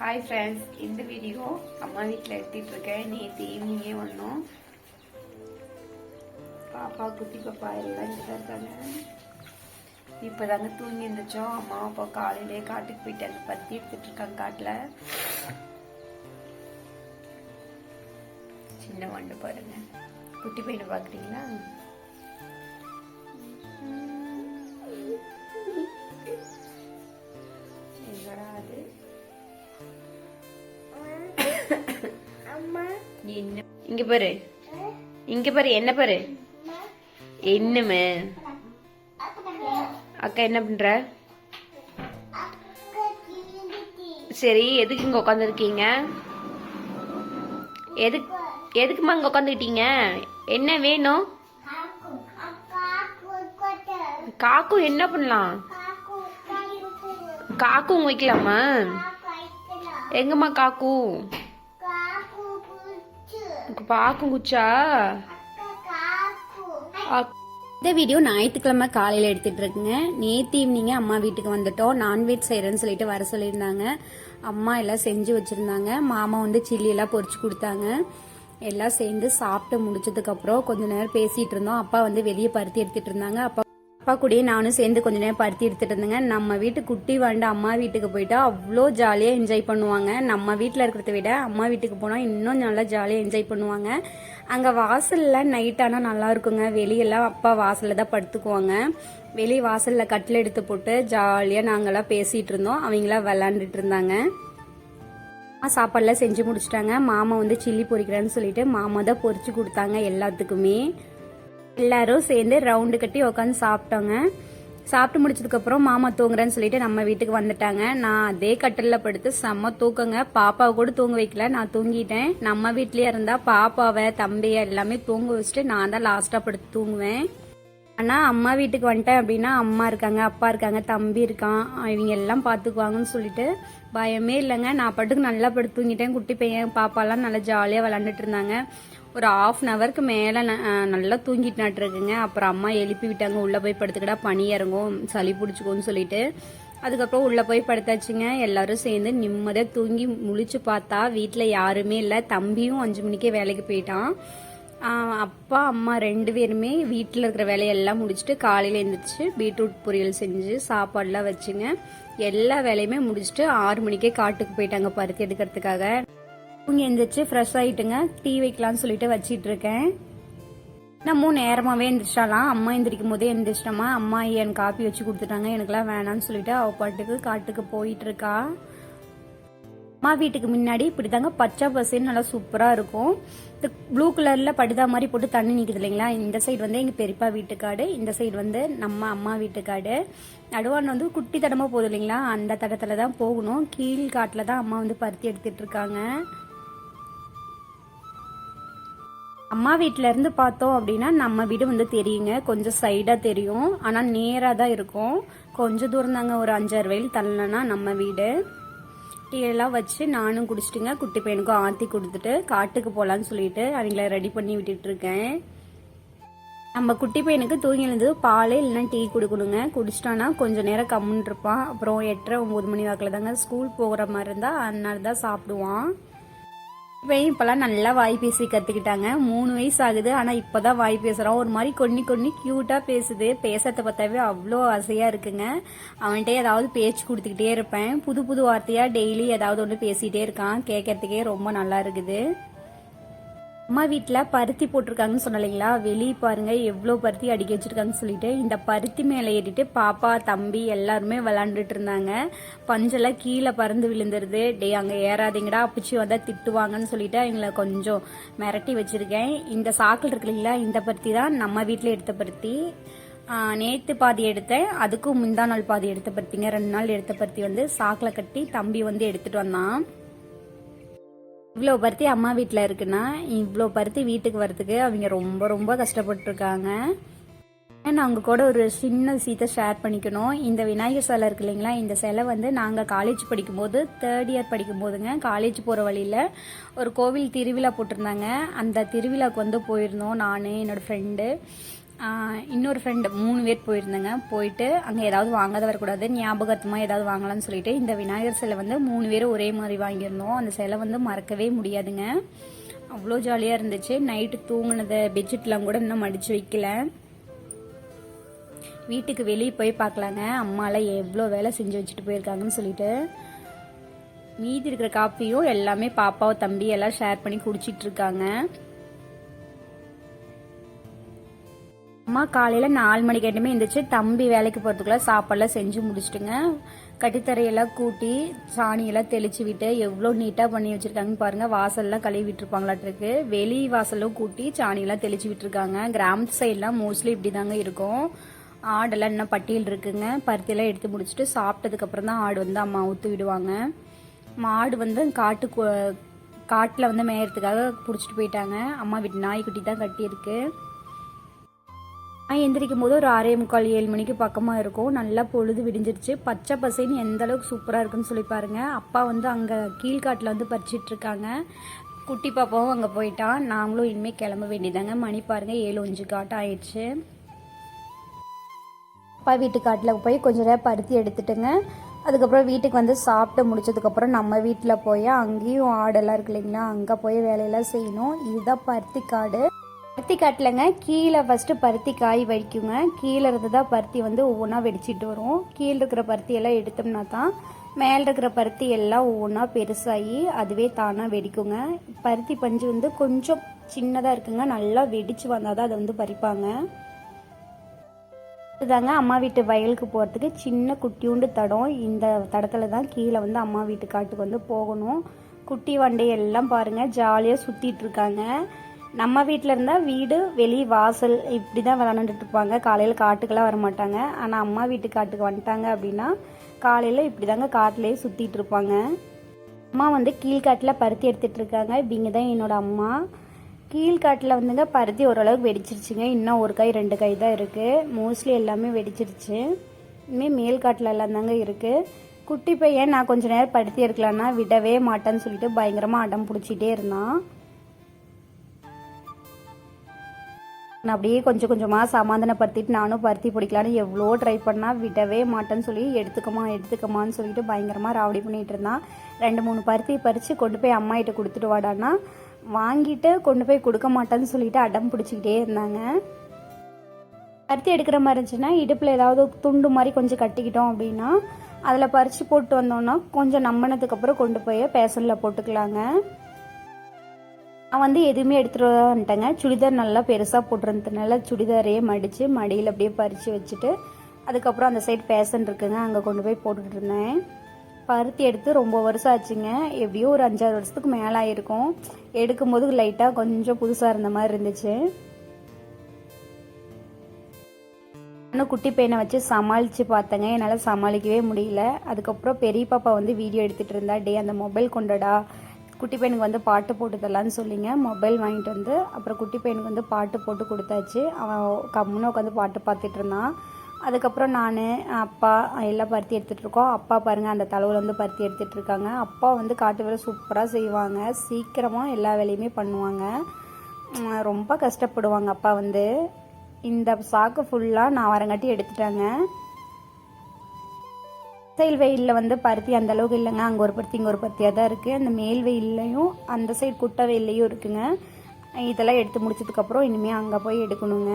Hi friends, இந்த video அம்மா வீட்டில் எடுத்துட்டு இருக்கேன். நேற்று ஈவினிங்கே வந்தோம். பாப்பா குட்டி பாப்பா எல்லாம் இங்கே தான் இருக்காங்க. இப்போ தாங்க தூங்கி இருந்துச்சோம். அம்மா அப்பா காலையிலே காட்டுக்கு போயிட்டாங்க. பத்தி எடுத்துட்டு இருக்காங்க காட்டில். சின்ன வண்டு பாருங்க. குட்டி பையனை பார்க்குறீங்களா? என்னடா அது? இங்க பாரு, இங்க பாரு, என்ன பாரு, என்னமே அக்கா என்ன பண்ற? சரி, எதுக்கு இங்க உட்காந்துருக்கீங்க? எதுக்குமா இங்க உட்காந்துக்கிட்டீங்க? என்ன வேணும்? காக்கு என்ன பண்ணலாம்? காக்கும் வைக்கலாமா? எங்கம்மா காக்கு? பாக்கும் குச்சா? இந்த வீடியோ ஞாயிற்றுக்கிழமை காலையில் எடுத்துட்டு இருக்குங்க. நேற்று ஈவினிங்க அம்மா வீட்டுக்கு வந்துட்டோம். நான்வெஜ் செய்யறேன்னு சொல்லிட்டு வர சொல்லியிருந்தாங்க. அம்மா எல்லாம் செஞ்சு வச்சிருந்தாங்க. மாமா வந்து சில்லி எல்லாம் பொரிச்சு கொடுத்தாங்க. எல்லாம் சேர்ந்து சாப்பிட்டு முடிச்சதுக்கு அப்புறம் கொஞ்ச நேரம் பேசிட்டு இருந்தோம். அப்பா வந்து வெளியே பருத்தி எடுத்துட்டு இருந்தாங்க. அப்பா கூடயே நானும் சேர்ந்து கொஞ்ச நேரம் பருத்தி எடுத்துட்டு இருந்தேங்க. நம்ம வீட்டு குட்டி வாண்டு அம்மா வீட்டுக்கு போயிட்டா அவ்வளோ ஜாலியாக என்ஜாய் பண்ணுவாங்க. நம்ம வீட்டில் இருக்கிறத விட அம்மா வீட்டுக்கு போனால் இன்னும் நல்லா ஜாலியாக என்ஜாய் பண்ணுவாங்க. அங்கே வாசலில் நைட் ஆனால் நல்லா இருக்குங்க. வெளியெல்லாம் அப்பா வாசலில் தான் படுத்துக்குவாங்க. வெளியே வாசலில் கட்டில் எடுத்து போட்டு ஜாலியாக நாங்கள்லாம் பேசிகிட்டு இருந்தோம். அவங்களாம் விளாண்டுட்டு இருந்தாங்க. சாப்பாடுலாம் செஞ்சு முடிச்சிட்டாங்க. மாமா வந்து சில்லி பொரிக்கிறேன்னு சொல்லிட்டு மாமா தான் பொரிச்சு கொடுத்தாங்க எல்லாத்துக்குமே. எல்லாரும் சேர்ந்து ரவுண்டு கட்டி உட்காந்து சாப்பிட்டோங்க. சாப்பிட்டு முடிச்சதுக்கு அப்புறம் மாமா தூங்குறேன்னு சொல்லிட்டு நம்ம வீட்டுக்கு வந்துட்டாங்க. நான் அதே கட்டில படுத்து செம்ம தூக்கங்க. பாப்பாவை கூட தூங்க வைக்கல, நான் தூங்கிட்டேன். நம்ம வீட்லயே இருந்தா பாப்பாவை தம்பியை எல்லாமே தூங்க வச்சுட்டு நான் தான் லாஸ்டா படுத்து தூங்குவேன். ஆனா அம்மா வீட்டுக்கு வந்துட்டேன் அப்படின்னா அம்மா இருக்காங்க, அப்பா இருக்காங்க, தம்பி இருக்கான், இவங்க எல்லாம் பாத்துக்குவாங்கன்னு சொல்லிட்டு பயமே இல்லைங்க. நான் பட்டுக்கு நல்லா படுத்து தூங்கிட்டேன். குட்டி பையன் பாப்பாலாம் நல்லா ஜாலியா விளாண்டுட்டு இருந்தாங்க. ஒரு 1/2 ஹவருக்கு மேலே நல்லா தூங்கிட்டு இருக்குங்க. அப்புறம் அம்மா எழுப்பி விட்டாங்க. உள்ளே போய் படுத்துக்கிட்டா பனி இறங்கும், சளி பிடிச்சிக்கும்னு சொல்லிட்டு. அதுக்கப்புறம் உள்ளே போய் படுத்தாச்சுங்க. எல்லாரும் சேர்ந்து நிம்மதியாக தூங்கி முழிச்சு பார்த்தா வீட்டில் யாருமே இல்லை. தம்பியும் 5 மணிக்கே வேலைக்கு போயிட்டான். அப்பா அம்மா 2 பேருமே வீட்டில் இருக்கிற வேலையெல்லாம் முடிச்சுட்டு காலையில் எழுந்திரிச்சு பீட்ரூட் பொரியல் செஞ்சு சாப்பாடுலாம் வச்சுங்க. எல்லா வேலையுமே முடிச்சுட்டு 6 மணிக்கே காட்டுக்கு போயிட்டாங்க பருத்தி எடுக்கிறதுக்காக. தூங்கி எழுந்திரிச்சு ஃப்ரெஷ் ஆகிட்டுங்க. டீ வைக்கலான்னு சொல்லிட்டு வச்சிட்டு இருக்கேன். நம்ம நேரமாகவே எழுந்திரிச்சாலாம். அம்மா எந்திரிக்கும் போதே எழுந்திரிச்சிட்டோமா. அம்மா எனக்கு காப்பி வச்சு கொடுத்துட்டாங்க. எனக்குலாம் வேணான்னு சொல்லிட்டு அவ பாட்டுக்கு காட்டுக்கு போயிட்டு இருக்கா. அம்மா வீட்டுக்கு முன்னாடி இப்படிதாங்க பச்சை பசேன்னு நல்லா சூப்பராக இருக்கும். இந்த ப்ளூ கலரில் படுதா மாதிரி போட்டு தண்ணி நிற்குது இல்லைங்களா. இந்த சைடு வந்து எங்கள் பெரியப்பா வீட்டுக்காடு, இந்த சைடு வந்து நம்ம அம்மா வீட்டுக்காடு. நடுவான் வந்து குட்டி தடமாக போகுது இல்லைங்களா, அந்த தடத்தில் தான் போகணும். கீழ் காட்டில் தான் அம்மா வந்து பருத்தி எடுத்துட்டு இருக்காங்க. அம்மா வீட்டில இருந்து பார்த்தோம் அப்படின்னா நம்ம வீடு வந்து தெரியுங்க. கொஞ்சம் சைடா தெரியும், ஆனால் நேராக தான் இருக்கும். கொஞ்சம் தூரம் தாங்க, ஒரு 5-6 மைல் தள்ளனா நம்ம வீடு. டீ எல்லாம் வச்சு நானும் குடிச்சிட்டுங்க. குட்டி பையனுக்கும் ஆற்றி கொடுத்துட்டு காட்டுக்கு போகலான்னு சொல்லிட்டு அவங்கள ரெடி பண்ணி விட்டுட்டு இருக்கேன். நம்ம குட்டி பையனுக்கு தூங்கி எழுந்து பால் இல்லைன்னா டீ கொடுக்கணுங்க. குடிச்சிட்டானா கொஞ்சம் நேரம் கம்முன்னு இருப்பான். அப்புறம் 8:30-9 மணி வாக்கில் தாங்க ஸ்கூல் போகிற மாதிரி இருந்தால் அதனால தான் சாப்பிடுவான். இப்பெல்லாம் நல்லா வாய் பேசி கத்துக்கிட்டாங்க. 3 வயசு ஆகுது, ஆனா இப்பதான் வாய் பேசுறான். ஒரு மாதிரி கொன்னி கியூட்டா பேசுது. பேசுறத பார்த்தாவே அவ்வளோ ஆசையா இருக்குங்க. அவன்கிட்ட ஏதாவது பேச்சு கொடுத்துக்கிட்டே இருப்பேன். புது புது வார்த்தையா டெய்லி ஏதாவது ஒன்று பேசிட்டே இருக்கான். கேட்கறதுக்கே ரொம்ப நல்லா இருக்குது. அம்மா வீட்டில் பருத்தி போட்டிருக்காங்கன்னு சொன்னலைங்களா, வெளியே பாருங்க எவ்வளோ பருத்தி அடுக்கி வச்சிருக்காங்கன்னு சொல்லிட்டு. இந்த பருத்தி மேலே ஏறிட்டு பாப்பா தம்பி எல்லாருமே விளாண்டுட்டு இருந்தாங்க. பஞ்செல்லாம் கீழே பறந்து விழுந்துருது. அங்கே ஏறாதீங்கடா, அப்பச்சி வந்தால் திட்டுவாங்கன்னு சொல்லிட்டு அவங்கள கொஞ்சம் மிரட்டி வச்சிருக்கேன். இந்த சாக்கில் இருக்கு இல்லைங்களா, இந்த பருத்தி தான் நம்ம வீட்டில் எடுத்த பருத்தி. நேற்று பாதி எடுத்தேன், அதுக்கும் முந்தா நாள் பாதி எடுத்த பருத்திங்க. 2 நாள் எடுத்த பருத்தி வந்து சாக்கில் கட்டி தம்பி வந்து எடுத்துட்டு வந்தான். இவ்வளோ பருத்தி அம்மா வீட்டில் இருக்குன்னா இவ்வளோ பருத்தி வீட்டுக்கு வரதுக்கு அவங்க ரொம்ப ரொம்ப கஷ்டப்பட்டுருக்காங்க. நான் அவங்க கூட ஒரு சின்ன விஷயத்தை ஷேர் பண்ணிக்கணும். இந்த விநாயகர் சிலை இருக்கு இல்லைங்களா, இந்த சிலை வந்து நாங்கள் காலேஜ் படிக்கும்போது 3rd இயர் படிக்கும் போதுங்க, காலேஜ் போகிற வழியில் ஒரு கோவில் திருவிழா போட்டிருந்தாங்க. அந்த திருவிழாவுக்கு வந்து போயிருந்தோம் நான், என்னோடய ஃப்ரெண்டு. இன்னொரு ஃப்ரெண்டு 3 பேர் போயிருந்தேங்க. போயிட்டு அங்கே ஏதாவது வாங்காத வரக்கூடாது, ஞாபகத்தமாக ஏதாவது வாங்கலாம்னு சொல்லிட்டு இந்த விநாயகர் சிலை வந்து 3 பேரும் ஒரே மாதிரி வாங்கியிருந்தோம். அந்த சிலை வந்து மறக்கவே முடியாதுங்க. அவ்வளோ ஜாலியாக இருந்துச்சு. நைட்டு தூங்கினதை பெட்ஷீட்லாம் கூட இன்னும் மடித்து வைக்கல. வீட்டுக்கு வெளியே போய் பார்க்கலாங்க அம்மாலாம் எவ்வளோ வேலை செஞ்சு வச்சுட்டு போயிருக்காங்கன்னு சொல்லிட்டு. மீதி இருக்கிற காப்பியும் எல்லாமே பாப்பாவும் தம்பி எல்லாம் ஷேர் பண்ணி குடிச்சிட்டு இருக்காங்க. அம்மா காலையில் 4 மணிக்கு எட்டுமே இருந்துச்சு. தம்பி வேலைக்கு போகிறதுக்குள்ள சாப்பாடெல்லாம் செஞ்சு முடிச்சுட்டுங்க. கட்டித்தரையெல்லாம் கூட்டி சாணியெல்லாம் தெளிச்சு விட்டு எவ்வளோ நீட்டாக பண்ணி வச்சுருக்காங்கன்னு பாருங்கள். வாசல்லாம் கழுவி விட்டுருப்பாங்களாட்டிருக்கு. வெளி வாசலும் கூட்டி சாணியெல்லாம் தெளிச்சு விட்டுருக்காங்க. கிராமத்து சைட்லாம் மோஸ்ட்லி இப்படி தாங்க இருக்கும். ஆடெல்லாம் இன்னும் பட்டியல் இருக்குங்க. பருத்தியெல்லாம் எடுத்து முடிச்சுட்டு சாப்பிட்டதுக்கப்புறம் தான் ஆடு வந்து அம்மா ஊற்றி விடுவாங்க. மாடு வந்து காட்டில் வந்து மேயறதுக்காக பிடிச்சிட்டு போயிட்டாங்க. அம்மா வீட்டு நாய்க்குட்டி தான் கட்டியிருக்கு. எந்திரிக்கும் போது ஒரு 6:45 7 மணிக்கு பக்கமாக இருக்கும். நல்லா பொழுது விடிஞ்சிருச்சு. பச்சை பசைன்னு எந்த அளவுக்கு சூப்பராக இருக்குன்னு சொல்லி பாருங்க. அப்பா வந்து அங்கே கீழ்காட்டில் வந்து பறிச்சிட்டு இருக்காங்க. குட்டி பாப்பாவும் அங்கே போயிட்டான். நாங்களும் இனிமேல் கிளம்ப வேண்டியதாங்க. மணி பாருங்க 7:05 காட்டம் ஆயிடுச்சு. அப்பா வீட்டு காட்டில் போய் கொஞ்ச நேரம் பருத்தி எடுத்துட்டுங்க. அதுக்கப்புறம் வீட்டுக்கு வந்து சாப்பிட்டு முடிச்சதுக்கப்புறம் நம்ம வீட்டில் போய் அங்கேயும் ஆடெல்லாம் இருக்கு இல்லைங்களா, அங்கே போய் வேலையெல்லாம் செய்யணும். இதுதான் பருத்தி காடு. பருத்தி காட்டிலங்க கீழே ஃபஸ்ட்டு பருத்தி காய் வைக்குங்க. கீழே இருந்து தான் பருத்தி வந்து ஒவ்வொன்றா வெடிச்சிட்டு வரும். கீழே இருக்கிற பருத்தி எல்லாம் எடுத்தோம்னா தான் மேலே இருக்கிற பருத்தி எல்லாம் ஒவ்வொன்றா பெருசாகி அதுவே தானாக வெடிக்குங்க. பருத்தி பஞ்சு வந்து கொஞ்சம் சின்னதாக இருக்குங்க. நல்லா வெடிச்சு வந்தால் தான் அதை வந்து பறிப்பாங்க. இதுதாங்க அம்மா வீட்டு வயலுக்கு போகிறதுக்கு சின்ன குட்டியூண்டு தடம். இந்த தடத்தில் தான் கீழே வந்து அம்மா வீட்டு காட்டுக்கு வந்து போகணும். குட்டி வண்டை எல்லாம் பாருங்கள் ஜாலியாக சுற்றிட்டு இருக்காங்க. நம்ம வீட்டில் இருந்தால் வீடு வெளி வாசல் இப்படி தான் விளாண்டுட்டு இருப்பாங்க. காலையில் காட்டுக்கெல்லாம் வரமாட்டாங்க. ஆனால் அம்மா வீட்டு காட்டுக்கு வந்துட்டாங்க அப்படின்னா காலையில் இப்படி தாங்க காட்டிலே சுற்றிட்டு இருப்பாங்க. அம்மா வந்து கீழ்காட்டில் பருத்தி எடுத்துகிட்டு இருக்காங்க. இப்படிங்க தான் என்னோட அம்மா. கீழ்காட்டில் வந்துங்க பருத்தி ஓரளவுக்கு வெடிச்சிருச்சுங்க. இன்னும் 1 காய் 2 காய் தான் இருக்குது. மோஸ்ட்லி எல்லாமே வெடிச்சிருச்சு. இனிமேல் மேல்காட்டில் எல்லாம் தாங்க இருக்குது. குட்டி பையன் நான் கொஞ்சம் நேரம் பருத்தி எடுக்கலான்னா விடவே மாட்டேன்னு சொல்லிட்டு பயங்கரமாக அடம் பிடிச்சிட்டே இருந்தான். நான் அப்படியே கொஞ்சம் கொஞ்சமாக சமாதானப்படுத்திட்டு நானும் பருத்தி பிடிக்கலான்னு எவ்வளோ ட்ரை பண்ணால் விடவே மாட்டேன்னு சொல்லி எடுத்துக்கமான்னு சொல்லிட்டு பயங்கரமாக ராவடி பண்ணிகிட்டு இருந்தான். 2-3 பருத்தி பறித்து கொண்டு போய் அம்மாகிட்ட கொடுத்துட்டு வாடான்னா வாங்கிட்டு கொண்டு போய் கொடுக்க மாட்டேன்னு சொல்லிட்டு அடம் பிடிச்சிக்கிட்டே இருந்தாங்க. பருத்தி எடுக்கிற மாதிரி இருந்துச்சுன்னா இடுப்பில் ஏதாவது துண்டு மாதிரி கொஞ்சம் கட்டிக்கிட்டோம் அப்படின்னா அதில் பறித்து போட்டு வந்தோன்னா கொஞ்சம் நம்பினதுக்கப்புறம் கொண்டு போய் பேசனில் போட்டுக்கலாங்க. நான் வந்து எதுவுமே எடுத்துகிட்டு வந்துட்டேங்க. சுடிதார் நல்லா பெருசாக போட்டிருந்ததுனால சுடிதாரையே மடித்து மடியில் அப்படியே பறித்து வச்சுட்டு அதுக்கப்புறம் அந்த சைடு பேசன் இருக்குங்க, அங்கே கொண்டு போய் போட்டுக்கிட்டு இருந்தேன். பருத்தி எடுத்து ரொம்ப வருஷம் ஆச்சுங்க. எப்படியோ ஒரு 5-6 வருஷத்துக்கு மேலே ஆயிருக்கும். எடுக்கும்போது லைட்டாக கொஞ்சம் புதுசாக இருந்த மாதிரி இருந்துச்சு. இன்னும் குட்டி பையனை வச்சு சமாளித்து பார்த்தேங்க. என்னால் சமாளிக்கவே முடியல. அதுக்கப்புறம் பெரிய பாப்பா வந்து வீடியோ எடுத்துகிட்டு இருந்தா, டே அந்த மொபைல் கொண்டடா, குட்டி பையனுக்கு வந்து பாட்டு போட்டு தரலான்னு சொல்லிங்க மொபைல் வாங்கிட்டு வந்து அப்புறம் குட்டி பையனுக்கு வந்து பாட்டு போட்டு கொடுத்தாச்சு. அவன் கம்முன்னு உட்காந்து பாட்டு பார்த்துட்டு இருந்தான். அதுக்கப்புறம் நான் அப்பா எல்லாம் பருத்தி எடுத்துகிட்டு இருக்கோம். அப்பா பாருங்கள் அந்த தலைவில் வந்து பருத்தி எடுத்துகிட்டு இருக்காங்க. அப்பா வந்து காட்டு வேலை சூப்பராக செய்வாங்க. சீக்கிரமாக எல்லா வேலையுமே பண்ணுவாங்க. ரொம்ப கஷ்டப்படுவாங்க அப்பா வந்து. இந்த சாக்கு ஃபுல்லாக நான் வரங்காட்டி எடுத்துட்டாங்க. சைல் வெயிலில் வந்து பருத்தி அந்த அளவுக்கு இல்லைங்க. அங்கே ஒரு பருத்தி இங்கே ஒரு பருத்தியாக தான் இருக்குது. அந்த மேல் வெயில்லையும் அந்த சைடு குட்டை வெயிலையும் இருக்குங்க. இதெல்லாம் எடுத்து முடிச்சதுக்கப்புறம் இனிமேல் அங்கே போய் எடுக்கணுங்க.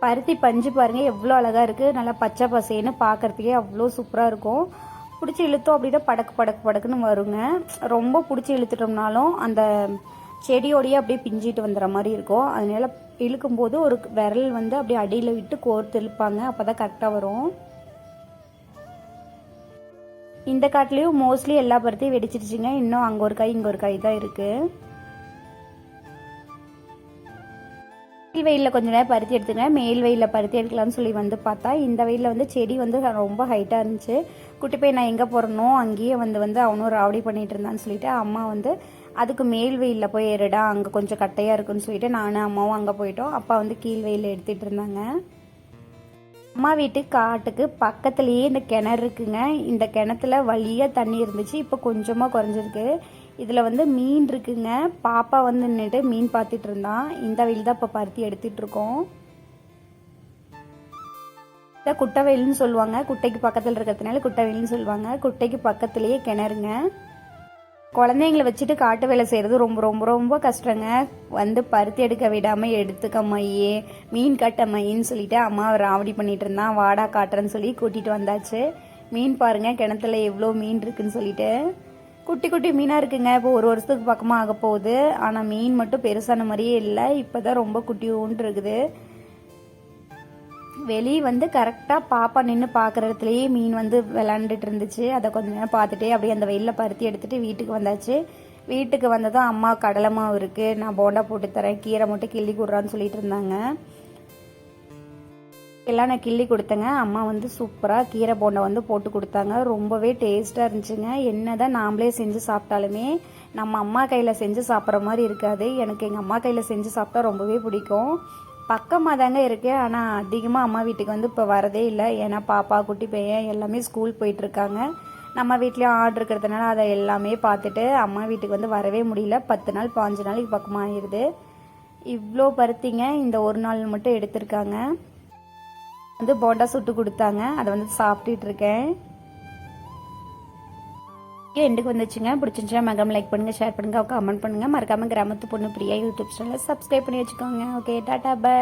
பருத்தி பஞ்சு பாருங்கள் எவ்வளோ அழகாக இருக்குது. நல்லா பச்சை பசேன்னு பார்க்குறதுக்கே அவ்வளோ சூப்பராக இருக்கும். பிடிச்சி இழுத்தோம் அப்படின்னா படக்குன்னு வருங்க. ரொம்ப பிடிச்சி இழுத்துட்டோம்னாலும் அந்த செடியோடையே அப்படியே பிஞ்சிட்டு வந்துடுற மாதிரி இருக்கும். அதனால இழுக்கும்போது ஒரு விரல் வந்து அப்படியே அடியில் விட்டு கோர்த்து இழுப்பாங்க. அப்போ தான் கரெக்டாக வரும். இந்த காட்டிலையும் மோஸ்ட்லி எல்லா பருத்தியும் வெடிச்சிருச்சுங்க. இன்னும் அங்கே ஒரு காய் இங்கே ஒரு காய் தான் இருக்குது. கீழ் வெயிலில் கொஞ்சம் நேரம் பருத்தி எடுத்துங்க. மேல் வெயிலில் பருத்தி எடுக்கலாம்னு சொல்லி வந்து பார்த்தா இந்த வெயிலில் வந்து செடி வந்து ரொம்ப ஹைட்டாக இருந்துச்சு. குட்டி போய் நான் எங்கே போகிறனோ அங்கேயே வந்து அவனும் ராவடி பண்ணிகிட்டு இருந்தான்னு சொல்லிட்டு அம்மா வந்து அதுக்கு மேல் வெயிலில் போய் ஏறிடா, அங்கே கொஞ்சம் கட்டையாக இருக்குன்னு சொல்லிட்டு நானும் அம்மாவும் அங்கே போயிட்டோம். அப்பா வந்து கீழ் வெயிலில் எடுத்துகிட்டு இருந்தாங்க. அம்மா வீட்டு காட்டுக்கு பக்கத்துலேயே இந்த கிணறு இருக்குங்க. இந்த கிணத்துல வழியாக தண்ணி இருந்துச்சு, இப்போ கொஞ்சமாக குறைஞ்சிருக்கு. இதில் வந்து மீன் இருக்குங்க. பாப்பா வந்து நின்றுட்டு மீன் பார்த்துட்டு இருந்தான். இந்த வெயில் தான் இப்போ பருத்தி எடுத்துட்டு இருக்கோம். இதை குட்டை வெயில்னு சொல்லுவாங்க. குட்டைக்கு பக்கத்தில் இருக்கிறதுனால குட்டை வெயில்னு சொல்லுவாங்க. குட்டைக்கு பக்கத்துலேயே கிணறுங்க. குழந்தைங்களை வச்சுட்டு காட்டு வேலை செய்கிறது ரொம்ப ரொம்ப ரொம்ப கஷ்டங்க. வந்து பருத்தி எடுக்க விடாமல் எடுத்துக்க மையே மீன் கட்ட மையின்னு சொல்லிட்டு அம்மா ராவடி பண்ணிட்டு இருந்தான். வாடா காட்டுறேன்னு சொல்லி கூட்டிகிட்டு வந்தாச்சு. மீன் பாருங்கள், கிணத்துல எவ்வளோ மீன் இருக்குன்னு சொல்லிட்டு. குட்டி குட்டி மீனாக இருக்குங்க. இப்போ ஒரு வருஷத்துக்கு பக்கமாக ஆக போகுது. ஆனால் மீன் மட்டும் பெருசான மாதிரியே இல்லை. இப்போ தான் ரொம்ப குட்டியூன்ட்டு இருக்குது. வெளியே வந்து கரெக்டாக பாப்பா நின்று பார்க்குற இடத்துலையே மீன் வந்து விளாண்டுட்டு இருந்துச்சு. அதை கொஞ்ச நேரம் பார்த்துட்டே அப்படியே அந்த வெயிலில் பருத்தி எடுத்துகிட்டு வீட்டுக்கு வந்தாச்சு. வீட்டுக்கு வந்ததும் அம்மா கடலை மாவு இருக்குது, நான் போண்டா போட்டு தரேன், கீரை மட்டும் கிள்ளி கொடுறான்னு சொல்லிட்டு இருந்தாங்க. எல்லாம் நான் கிள்ளி கொடுத்தேங்க. அம்மா வந்து சூப்பராக கீரை போண்டா வந்து போட்டு கொடுத்தாங்க. ரொம்பவே டேஸ்ட்டாக இருந்துச்சுங்க. என்ன தான் நாம்ளே செஞ்சு சாப்பிட்டாலுமே நம்ம அம்மா கையில் செஞ்சு சாப்பிட்ற மாதிரி இருக்காது. எனக்கு எங்கள் அம்மா கையில் செஞ்சு சாப்பிட்டா ரொம்பவே பிடிக்கும். பக்கமாக தாங்க இருக்குது, ஆனால் அதிகமாக அம்மா வீட்டுக்கு வந்து இப்போ வரதே இல்லை. ஏன்னா பாப்பா குட்டி பையன் எல்லாமே ஸ்கூல் போயிட்டுருக்காங்க. நம்ம வீட்லேயும் ஆர்டர் இருக்கிறதுனால அதை எல்லாமே பார்த்துட்டு அம்மா வீட்டுக்கு வந்து வரவே முடியல. 10 நாள் 5 நாளைக்கு பக்கமாக ஆயிடுது. இவ்வளோ பருத்திங்க இந்த ஒரு நாள் மட்டும் எடுத்திருக்காங்க. வந்து போண்டா சுட்டு கொடுத்தாங்க, அதை வந்து சாப்பிட்டுட்டு இருக்கேன். எண்டுக்கு வந்துச்சுங்க. பிடிச்சிருந்துச்சுன்னா மகம் லைக் பண்ணுங்கள், ஷேர் பண்ணுங்கள், கமெண்ட் பண்ணுங்கள். மறக்காமல் கிராமத்து பொண்ணு பிரியா யூடியூப் சேனலை சப்ஸ்கிரைப் பண்ணி வச்சுக்கோங்க. Okay, tata, by.